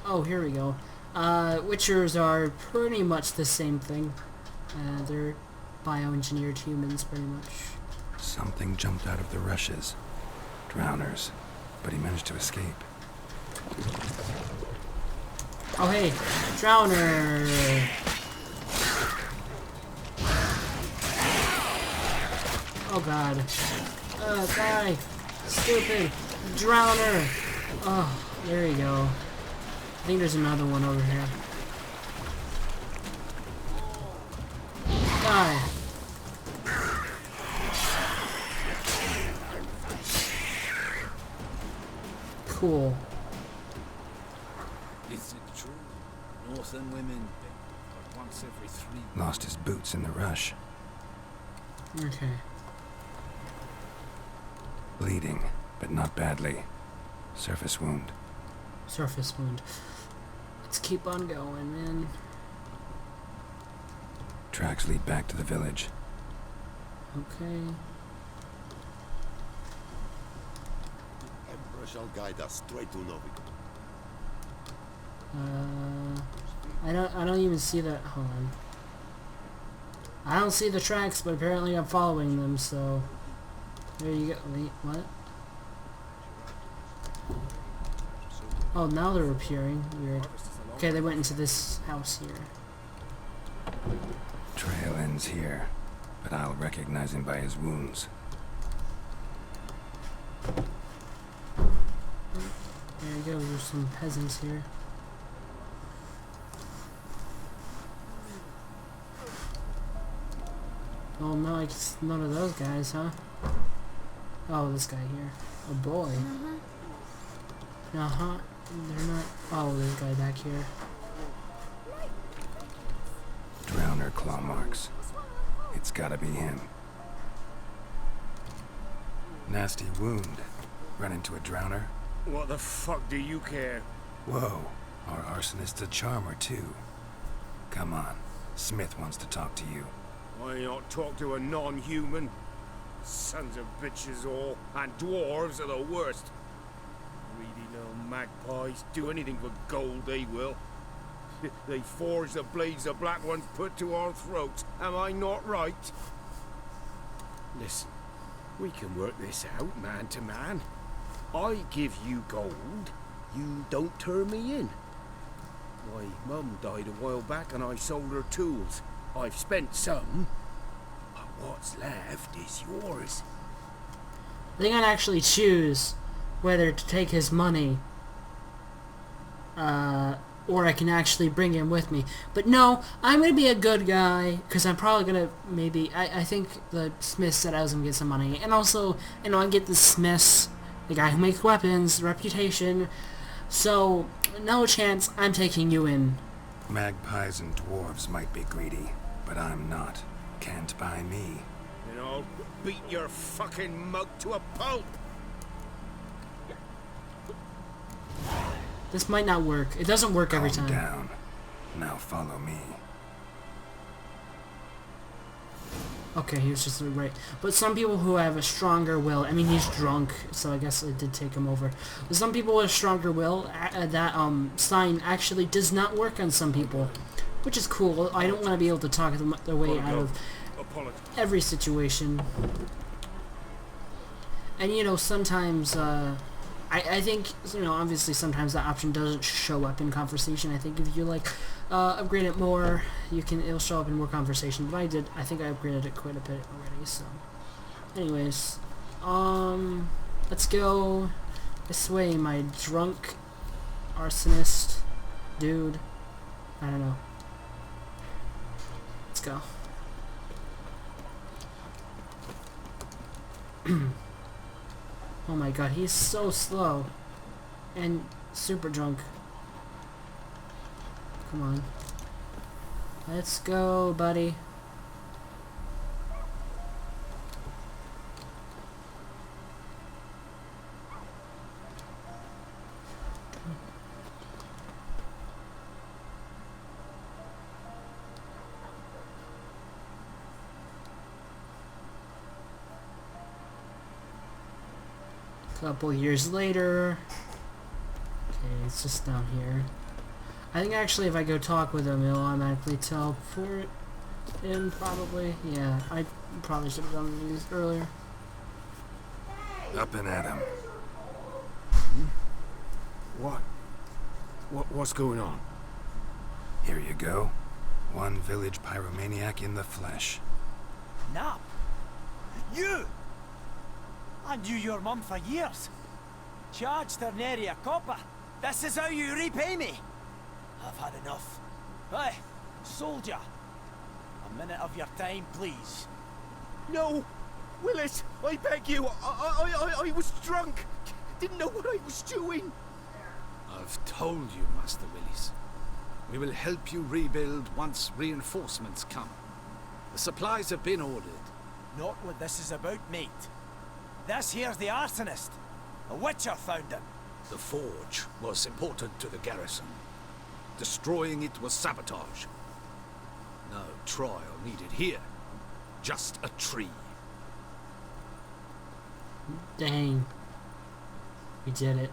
oh, here we go. Witchers are pretty much the same thing. They're bioengineered humans, pretty much. Something jumped out of the rushes. Drowners. But he managed to escape. Oh, hey! Drowner! Oh, God. Die! Stupid! Drowner! Oh, there you go. I think there's another one over here. Die! Cool. Is it true? Northern women but once every 3 Lost his boots in the rush. Okay. Bleeding, but not badly. Surface wound. Surface wound. Let's keep on going, man. Tracks lead back to the village. Okay. Emperor shall guide us straight to Novi. I don't even see that. Hold on. I don't see the tracks, but apparently I'm following them, so there you go. Wait, what? Oh, now they're appearing. Weird. Okay, they went into this house here. Trail ends here, but I'll recognize him by his wounds. There you go, there's some peasants here. Oh no, I guess none of those guys, huh? Oh, this guy here. A boy. Uh-huh. They're not... Oh, this guy back here. Drowner claw marks. It's gotta be him. Nasty wound. Run into a drowner? What the fuck do you care? Whoa, our arsonist's a charmer too. Come on, Smith wants to talk to you. Why not talk to a non-human? Sons of bitches all, and dwarves are the worst. Greedy little magpies. Do anything for gold, they will. They forge the blades the Black Ones put to our throats. Am I not right? Listen, we can work this out, man to man. I give you gold, you don't turn me in. My mum died a while back and I sold her tools. I've spent some, but what's left is yours. I think I'd actually choose whether to take his money, or I can actually bring him with me. But no, I'm going to be a good guy, because I'm probably going to maybe... I think the Smith said I was going to get some money. And also, you know, I get the Smiths, the guy who makes weapons, reputation. So, no chance I'm taking you in. Magpies and dwarves might be greedy, but I'm not. Can't buy me. And I'll beat your fucking mug to a pulp. This might not work. It doesn't work every time. Calm down. Now follow me. Okay, he was just right. But some people who have a stronger will, I mean, he's drunk, so I guess it did take him over. But some people with a stronger will, that sign actually does not work on some people, which is cool. I don't want to be able to talk them their way out of every situation. And, you know, sometimes, I think, you know, obviously sometimes that option doesn't show up in conversation. I think if you, like, upgrade it more, it'll show up in more conversation. But I think I upgraded it quite a bit already, so. Anyways, let's go this way, my drunk arsonist dude. I don't know. Let's go. Oh my god, he's so slow. And super drunk. Come on. Let's go, buddy. Couple years later. Okay, it's just down here. I think actually if I go talk with him, he'll automatically teleport in, probably. Yeah, I probably should have done these earlier. Up and at him. What's going on? Here you go. One village pyromaniac in the flesh. Nap? You? I knew your mum for years. Charged her nary a copper. This is how you repay me. I've had enough. Hey, soldier. A minute of your time, please. No! Willis, I beg you. I was drunk. Didn't know what I was doing. I've told you, Master Willis. We will help you rebuild once reinforcements come. The supplies have been ordered. Not what this is about, mate. This here's the arsonist. A witcher found him. The forge was important to the garrison. Destroying it was sabotage. No trial needed here. Just a tree. Dang. We did it.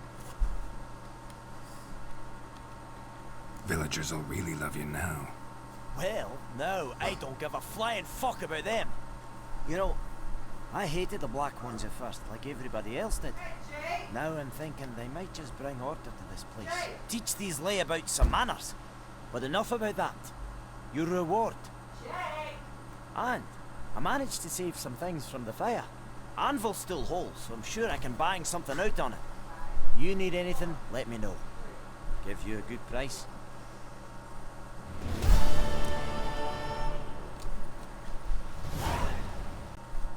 Villagers will really love you now. Well, no, I don't give a flying fuck about them. You know, I hated the Black Ones at first, like everybody else did. Now I'm thinking they might just bring order to this place. Teach these layabouts some manners. But enough about that. Your reward. And I managed to save some things from the fire. Anvil still holds, so I'm sure I can bang something out on it. You need anything, let me know. Give you a good price.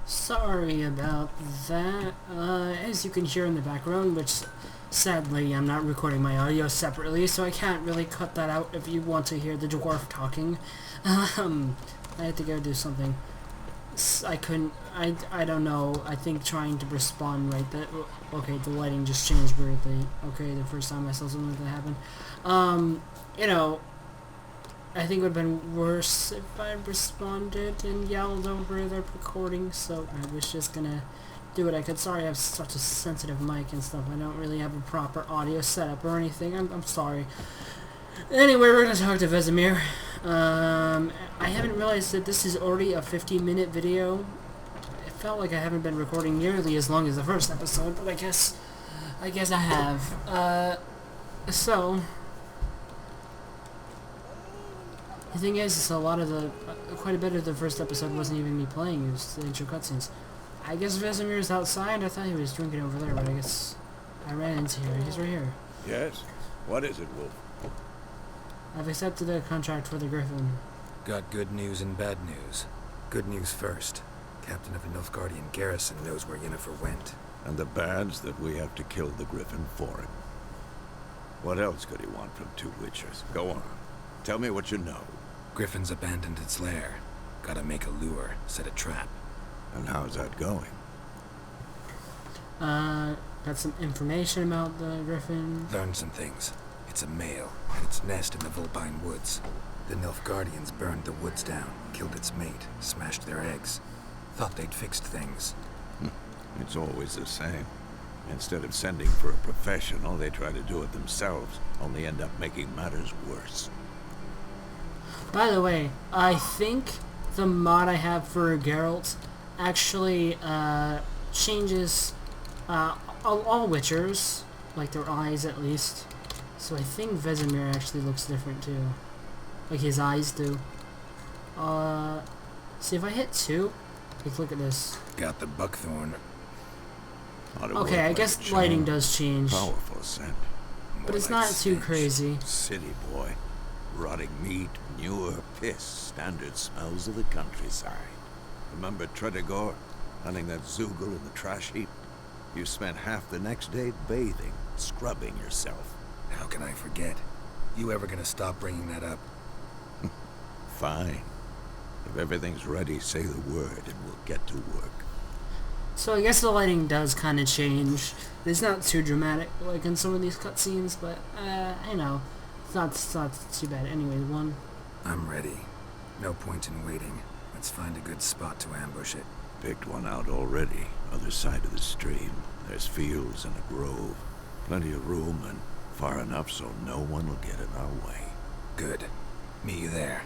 Sorry about that. As you can hear in the background, which sadly I'm not recording my audio separately, so I can't really cut that out if you want to hear the dwarf talking. I had to go do something. I couldn't, I don't know, I think trying to respawn right that, okay, the lighting just changed weirdly. Okay, the first time I saw something like that happen. You know, I think it would have been worse if I responded and yelled over the recording, so I was just gonna do what I could. Sorry I have such a sensitive mic and stuff. I don't really have a proper audio setup or anything. I'm sorry. Anyway, we're gonna talk to Vesemir. I haven't realized that this is already a 50-minute video. It felt like I haven't been recording nearly as long as the first episode, but I guess I have. So the thing is quite a bit of the first episode wasn't even me playing. It was the intro cutscenes. I guess Vesemir's outside. I thought he was drinking over there, but I guess I ran into him. He's right here. Yes? What is it, Wolf? I've accepted a contract for the Griffin. Got good news and bad news. Good news first. Captain of a Nilfgaardian garrison knows where Yennefer went. And the bad's that we have to kill the Griffin for him. What else could he want from two Witchers? Go on. Tell me what you know. Griffin's abandoned its lair. Gotta make a lure, set a trap. And how's that going? Got some information about the Griffin. Learned some things. It's a male, and its nest in the Vulpine Woods. The Nilfgaardians burned the woods down, killed its mate, smashed their eggs. Thought they'd fixed things. It's always the same. Instead of sending for a professional, they try to do it themselves, only end up making matters worse. By the way, I think the mod I have for Geralt actually changes all Witchers, like their eyes at least. So I think Vesemir actually looks different too. Like his eyes do. See if I hit 2, like look at this. Got the buckthorn. Okay, I guess lighting does change. Powerful scent. But it's not too crazy. City boy. Rotting meat, manure, piss. Standard smells of the countryside. Remember Tredegor? Hunting that Zoogle in the trash heap? You spent half the next day bathing, scrubbing yourself. How can I forget? You ever gonna stop bringing that up? Fine. If everything's ready, say the word and we'll get to work. So I guess the lighting does kind of change. It's not too dramatic like in some of these cutscenes, but I know. It's not too bad. Anyway, 1. I'm ready. No point in waiting. Let's find a good spot to ambush it. Picked one out already. Other side of the stream. There's fields and a grove. Plenty of room and far enough so no one will get in our way. Good. Meet you there.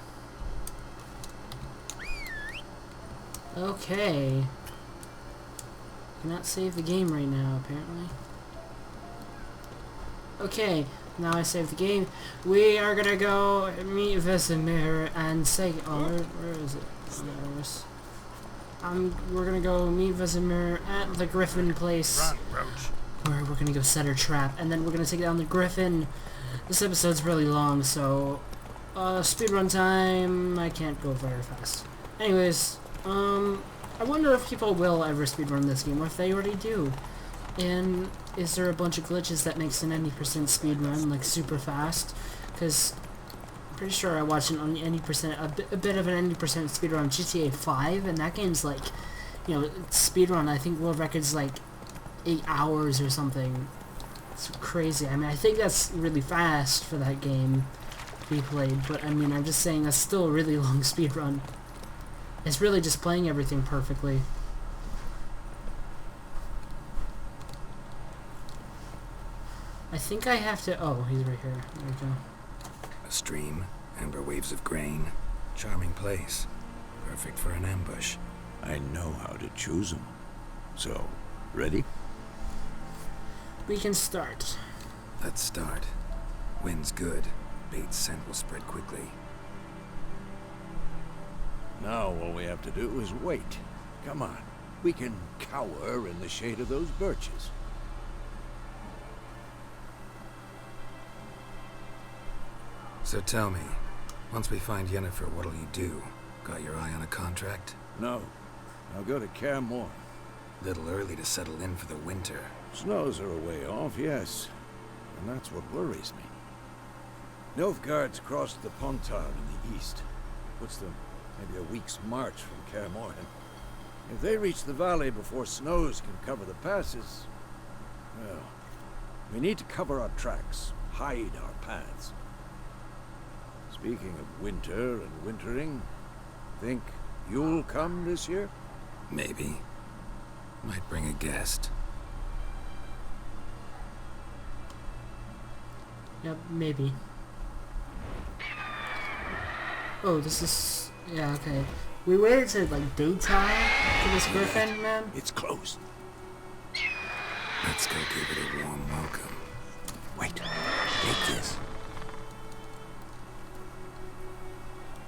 Okay. Cannot save the game right now, apparently. Okay, now I saved the game. We are gonna go meet Vesemir and say, where is it? We're gonna go meet Vesemir at the Griffin place. Where we're gonna go set our trap, and then we're gonna take down the Griffin. This episode's really long, so speedrun time. I can't go very fast. Anyways, I wonder if people will ever speedrun this game, or if they already do. And is there a bunch of glitches that makes an 90% speedrun, like, super fast? Because I'm pretty sure I watched a bit of an 90% speedrun on GTA 5, and that game's like, you know, speedrun, I think world record's like 8 hours or something. It's crazy. I mean, I think that's really fast for that game to be played, but I mean, I'm just saying that's still a really long speedrun. It's really just playing everything perfectly. I think I have to... Oh, he's right here. There we go. A stream, amber waves of grain. Charming place. Perfect for an ambush. I know how to choose them. So, ready? We can start. Let's start. Wind's good. Bait's scent will spread quickly. Now all we have to do is wait. Come on. We can cower in the shade of those birches. So tell me, once we find Yennefer, what'll you do? Got your eye on a contract? No. I'll go to Kaer Morhen. Little early to settle in for the winter. Snows are a way off, yes. And that's what worries me. Nilfgaard's crossed the Pontar in the east. Puts them maybe a week's march from Kaer Morhen. If they reach the valley before snows can cover the passes, well, we need to cover our tracks, hide our paths. Speaking of winter and wintering, think you'll come this year? Maybe. Might bring a guest. Yep, maybe. Oh, this is... yeah, okay. We waited to, like, daytime for this griffin, man? It's closed. Let's go give it a warm welcome. Wait, take this.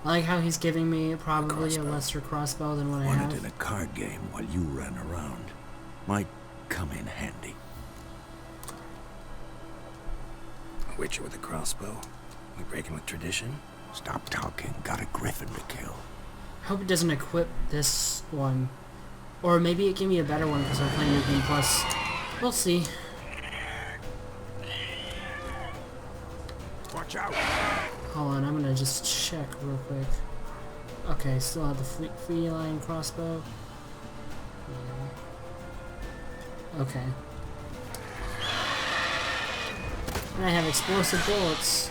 I like how he's giving me probably a lesser crossbow than what I Won have. it in a card game while you ran around. Might come in handy. A witcher with a crossbow? We breaking with tradition? Stop talking. Got a griffin to kill. Hope it doesn't equip this one. Or maybe it gave me a better one because I'm playing New Game Plus. We'll see. Watch out! Hold on, I'm gonna just check real quick. Okay, still have the feline crossbow. Yeah. Okay. And I have explosive bullets.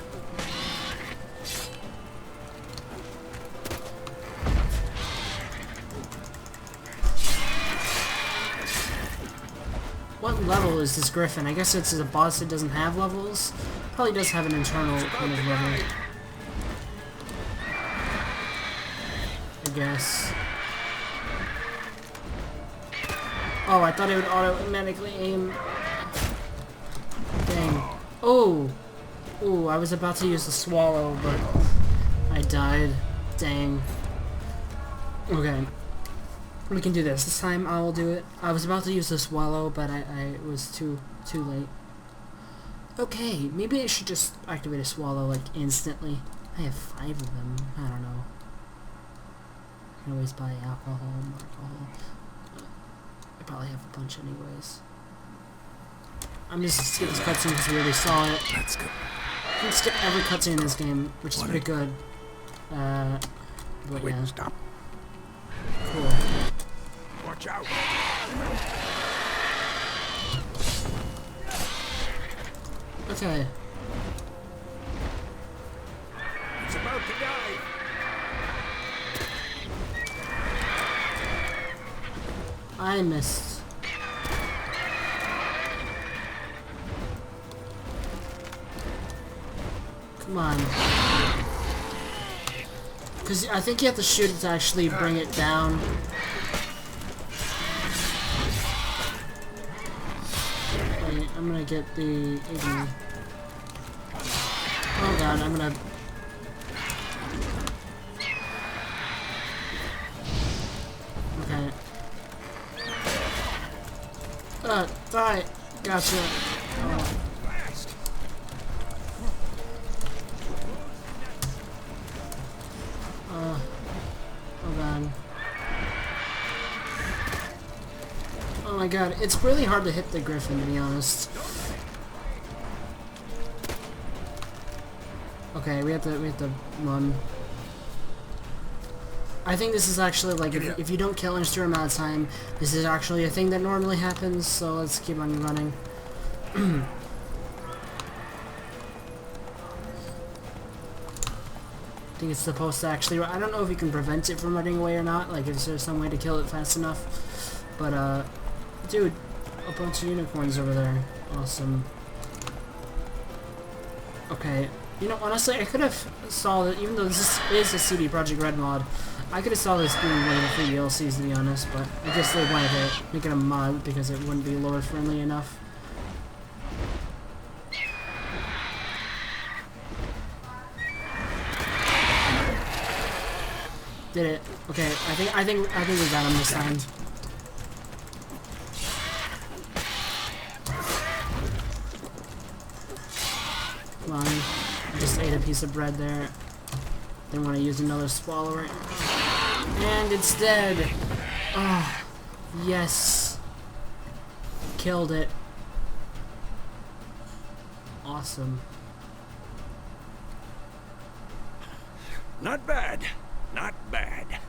What level is this griffin? I guess it's a boss that doesn't have levels. Probably does have an internal kind of level. I guess. Oh, I thought it would automatically aim. Dang. Oh! Ooh, I was about to use the swallow, but I died. Dang. Okay. We can do this. This time I will do it. I was about to use the swallow, but I was too late. Okay, maybe I should just activate a swallow like instantly. I have 5 of them. I don't know. I can always buy alcohol, more alcohol. I probably have a bunch anyways. I'm just gonna skip this cutscene because we already saw it. Let's go. I can skip every cutscene in this game, which is pretty good. But Wait, yeah. stop. Cool. Watch out! Okay. It's about to die! I missed. Come on. Because I think you have to shoot it to actually bring it down. Wait, I'm gonna get the 80. Oh god, I'm gonna... Okay. Die! Gotcha. Oh. Oh god. Oh my god, it's really hard to hit the griffin, to be honest. Okay, we have to run. I think this is actually like if you don't kill in a certain amount of time, this is actually a thing that normally happens. So let's keep on running. I think it's supposed to actually. I don't know if you can prevent it from running away or not. Like, is there some way to kill it fast enough? But dude, a bunch of unicorns over there. Awesome. Okay. You know, honestly, I could have saw that, even though this is a CD Projekt Red mod, I could have saw this being one of the free DLCs, to be honest, but I guess they wanted to make it a mod because it wouldn't be lore friendly enough. Did it. Okay, I think we got him this time. Come on. I just ate a piece of bread there. Didn't want to use another swallow right now. And it's dead. Oh, yes. Killed it. Awesome. Not bad. Not bad.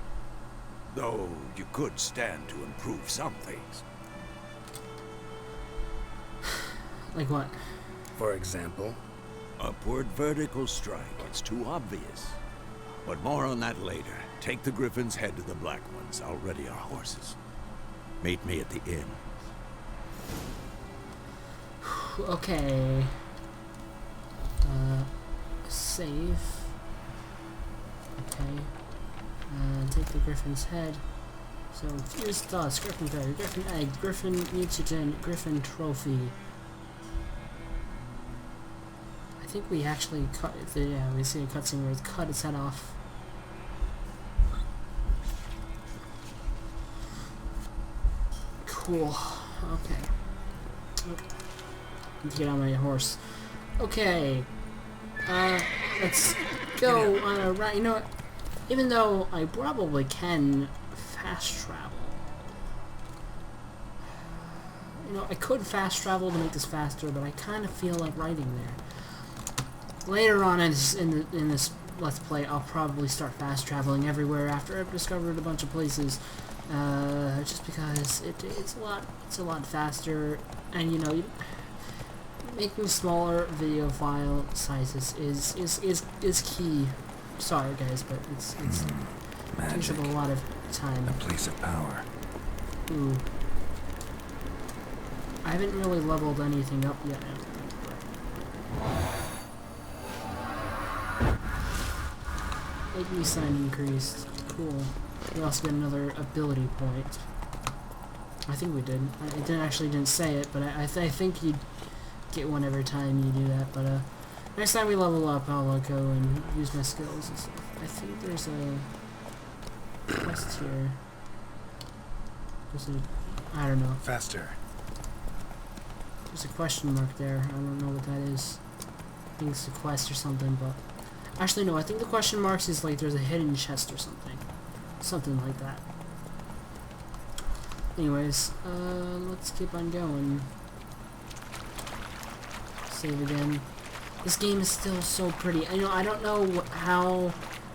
Though you could stand to improve some things. Like what? For example, Upward vertical strike. It's too obvious. But more on that later. Take the Griffin's head to the Black Ones. I'll ready our horses. Meet me at the inn. Okay. Save. Okay. Take the Griffin's head. So, fused dust, Griffin feather, Griffin egg, Griffin mutagen, Griffin trophy. I think we actually cut it. Yeah, we see a cutscene where it's cut its head off. Cool. Okay. Need to get on my horse. Okay. Let's go on a ride. You know what? Even though I probably can fast travel. You know, I could fast travel to make this faster, but I kind of feel like riding there. Later on in this Let's Play, I'll probably start fast traveling everywhere after I've discovered a bunch of places. Just because it's a lot faster, and you know, making smaller video file sizes is key. Sorry guys, but it takes up a lot of time. A place of power. Ooh. I haven't really leveled anything up yet. AP sign increased. Cool. We also get another ability point. I think we did. It didn't say it, but I think you get one every time you do that. But next time we level up, I'll go and use my skills and stuff. I think there's a quest here. I don't know. Faster. There's a question mark there. I don't know what that is. I think it's a quest or something, but actually no. I think the question marks is like there's a hidden chest or something. Something like that. Anyways, let's keep on going. Save again. This game is still so pretty. You know, I don't know how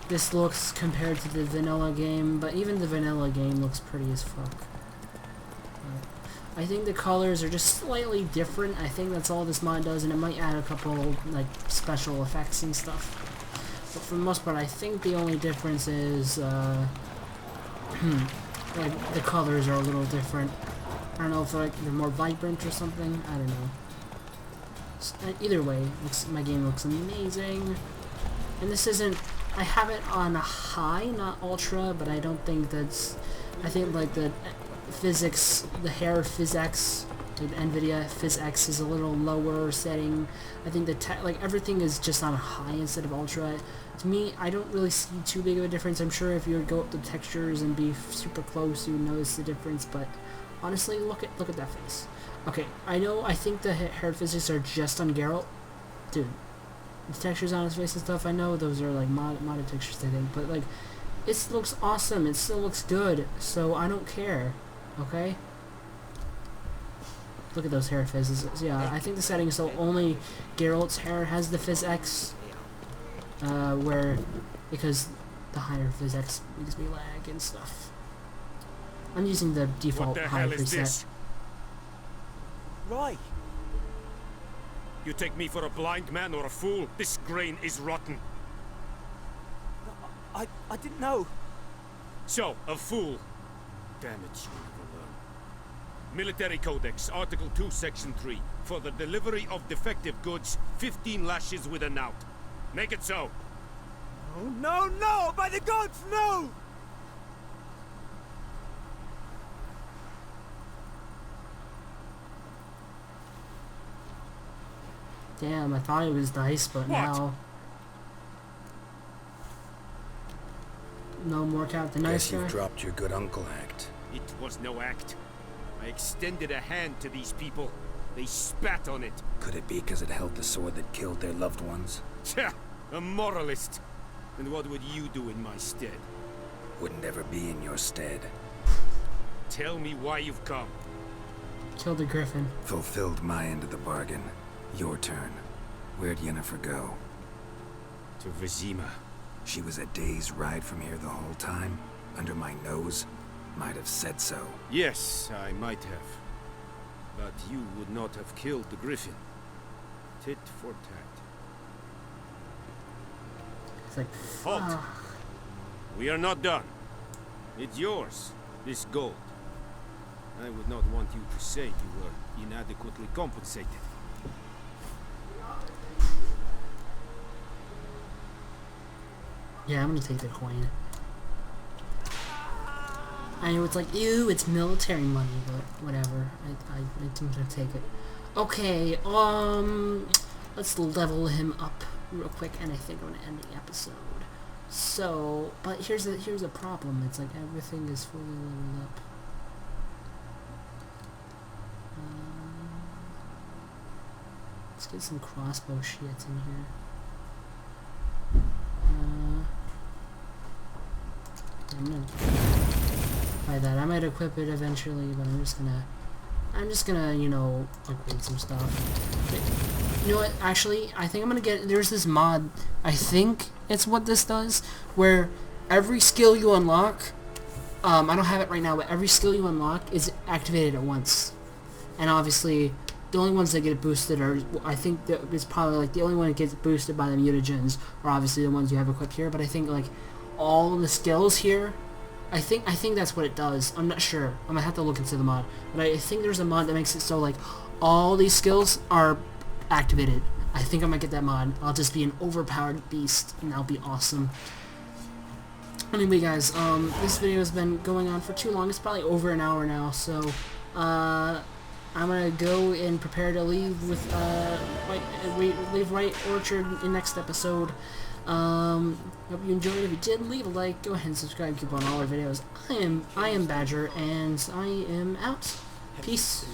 this looks compared to the vanilla game, but even the vanilla game looks pretty as fuck. I think the colors are just slightly different. I think that's all this mod does, and it might add a couple like special effects and stuff. But for the most part, I think the only difference is like the colors are a little different. I don't know if like they're more vibrant or something. I don't know. So, either way, my game looks amazing. And this isn't. I have it on a high, not ultra, but I don't think that's. I think like the physics, the hair physics, like the NVIDIA PhysX is a little lower setting. I think like everything is just on high instead of ultra. To me, I don't really see too big of a difference. I'm sure if you would go up the textures and be super close, you would notice the difference. But honestly, look at that face. Okay, I think the hair physics are just on Geralt. Dude, the textures on his face and stuff, I know those are like modded textures, I think. But like, it looks awesome. It still looks good. So I don't care. Okay? Look at those hair physics. Yeah, I think the setting is so only Geralt's hair has the PhysX. Because the higher physics makes me lag and stuff. I'm using the default high preset. Right. You take me for a blind man or a fool? This grain is rotten. I didn't know. So, a fool. Damn it, you never learn. Military Codex, Article 2, Section 3. For the delivery of defective goods, 15 lashes with a knout. Make it so. Oh, no, no! By the gods, no! Damn, I thought it was dice, but now... No more Captain Nice Guess you've Guy? dropped your good uncle act. It was no act. I extended a hand to these people. They spat on it. Could it be because it held the sword that killed their loved ones? Tja, a moralist. And what would you do in my stead? Wouldn't ever be in your stead. Tell me why you've come. Killed a griffin. Fulfilled my end of the bargain. Your turn. Where'd Yennefer go? To Vizima. She was a day's ride from here the whole time? Under my nose? Might have said so. Yes, I might have. But you would not have killed the griffin. Tit for tat. It's like, Halt. fuck. We are not done. It's yours, this gold. I would not want you to say you were inadequately compensated. Yeah, I'm gonna take the coin. I know it's like, ew, it's military money, but whatever. I think I'll take it. Okay, let's level him up real quick, and I think I'm gonna end the episode. So, but here's a problem. It's like everything is fully leveled up. Let's get some crossbow shits in here. I'm gonna buy that. I might equip it eventually, but I'm just gonna, you know, upgrade some stuff. But, you know what? Actually, I think I'm gonna get. There's this mod. I think it's what this does, where every skill you unlock. I don't have it right now, but every skill you unlock is activated at once, and obviously. The only ones that get boosted are, I think that it's probably like the only one that gets boosted by the mutagens are obviously the ones you have equipped here, but I think like all the skills here, I think that's what it does. I'm not sure. I'm gonna have to look into the mod, but I think there's a mod that makes it so like all these skills are activated. I think I might get that mod. I'll just be an overpowered beast, and that'll be awesome. Anyway, guys, this video has been going on for too long. It's probably over an hour now, so I'm gonna go and prepare to leave with leave White Orchard in next episode. Hope you enjoyed. If you did, leave a like, go ahead and subscribe, keep on all our videos. I am Badger, and I am out. Peace.